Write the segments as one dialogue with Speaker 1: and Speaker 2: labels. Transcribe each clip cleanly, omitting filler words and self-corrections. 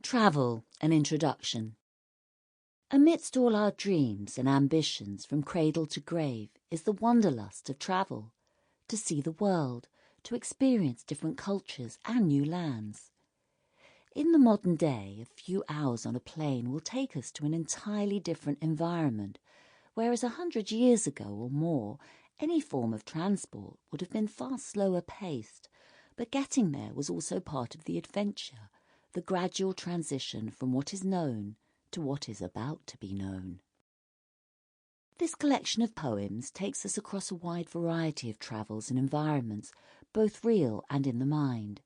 Speaker 1: Travel, an introduction. Amidst all our dreams and ambitions from cradle to grave is the wanderlust of travel, to see the world, to experience different cultures and new lands. In the modern day, a few hours on a plane will take us to an entirely different environment, whereas 100 years ago or more, any form of transport would have been far slower paced, but getting there was also part of the adventure, the gradual transition from what is known to what is about to be known. This collection of poems takes us across a wide variety of travels and environments, both real and in the mind.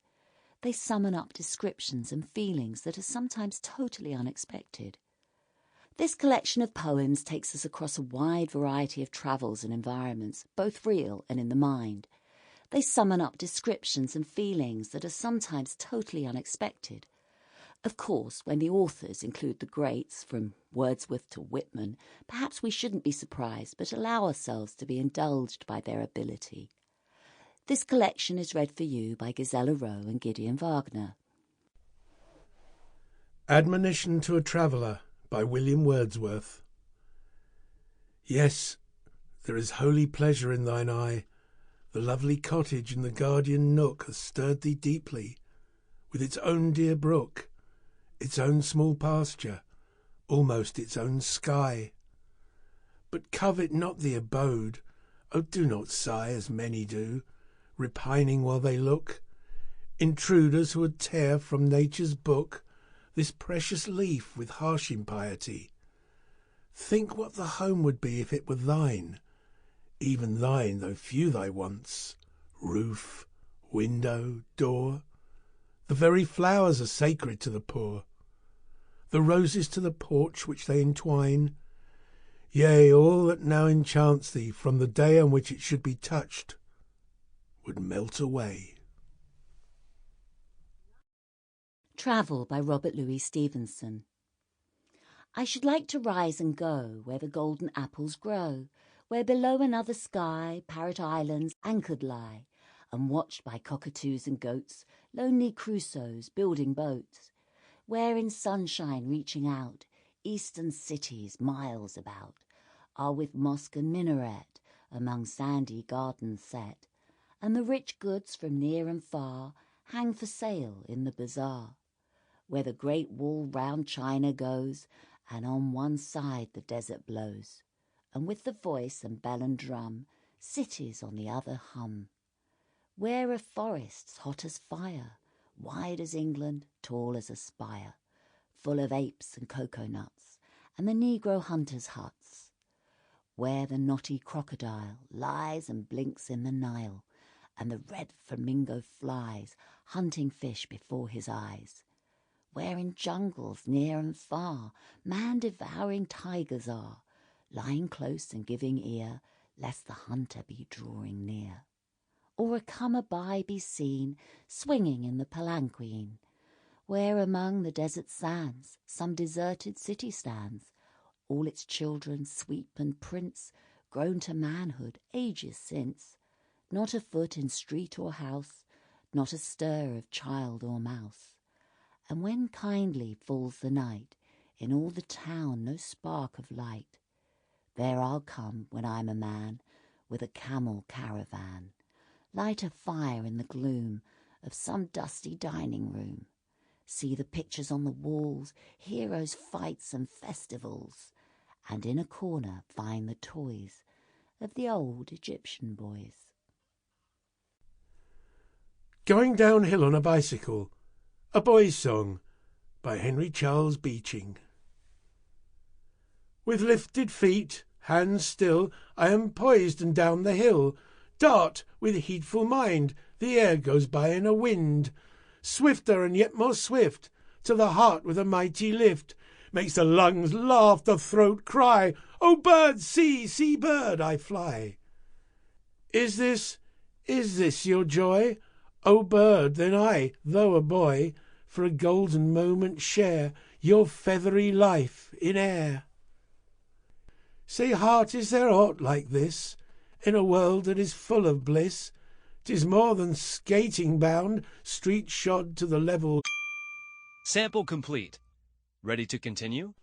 Speaker 1: They summon up descriptions and feelings that are sometimes totally unexpected. This collection of poems takes us across a wide variety of travels and environments, both real and in the mind. They summon up descriptions and feelings that are sometimes totally unexpected. Of course, when the authors include the greats, from Wordsworth to Whitman, perhaps we shouldn't be surprised, but allow ourselves to be indulged by their ability. This collection is read for you by Ghizela, Rowe and Gideon, Wagner.
Speaker 2: Admonition to a Traveller by William Wordsworth. Yes, there is holy pleasure in thine eye. The lovely cottage in the guardian nook has stirred thee deeply, with its own dear brook, its own small pasture, almost its own sky. But covet not the abode, oh do not sigh as many do, repining while they look, intruders who would tear from nature's book this precious leaf with harsh impiety. Think what the home would be if it were thine, even thine though few thy wants, roof, window, door. The very flowers are sacred to the poor, the roses to the porch which they entwine. Yea, all that now enchants thee from the day on which it should be touched would melt away.
Speaker 1: Travel by Robert Louis Stevenson. I should like to rise and go where the golden apples grow, where below another sky parrot islands anchored lie, and watched by cockatoos and goats, lonely Crusoes building boats, where in sunshine reaching out, eastern cities miles about, are with mosque and minaret among sandy gardens set, and the rich goods from near and far hang for sale in the bazaar, where the great wall round China goes, and on one side the desert blows, and with the voice and bell and drum cities on the other hum, where are forests hot as fire, wide as England, tall as a spire, full of apes and cocoa nuts, and the negro hunters' huts, where the knotty crocodile lies and blinks in the Nile, and the red flamingo flies, hunting fish before his eyes, where in jungles near and far man-devouring tigers are, lying close and giving ear, lest the hunter be drawing near. Or a come-a-by be seen, swinging in the palanquin, where among the desert sands some deserted city stands, all its children, sweep and prince, grown to manhood ages since, not a foot in street or house, not a stir of child or mouse. And when kindly falls the night, in all the town no spark of light, there I'll come, when I'm a man, with a camel caravan, light a fire in the gloom of some dusty dining room, see the pictures on the walls, heroes' fights and festivals, and in a corner find the toys of the old Egyptian boys.
Speaker 2: Going Downhill on a Bicycle, a Boy's Song by Henry Charles Beeching. With lifted feet, hands still, I am poised and down the hill, dart with heedful mind, the air goes by in a wind, swifter and yet more swift, till the heart with a mighty lift makes the lungs laugh, the throat cry, "O bird, see, see, bird, I fly." Is this your joy? O bird, then I, though a boy, for a golden moment share your feathery life in air. Say, heart, is there aught like this in a world that is full of bliss? 'Tis more than skating bound, street shod to the level.
Speaker 3: Sample complete. Ready to continue?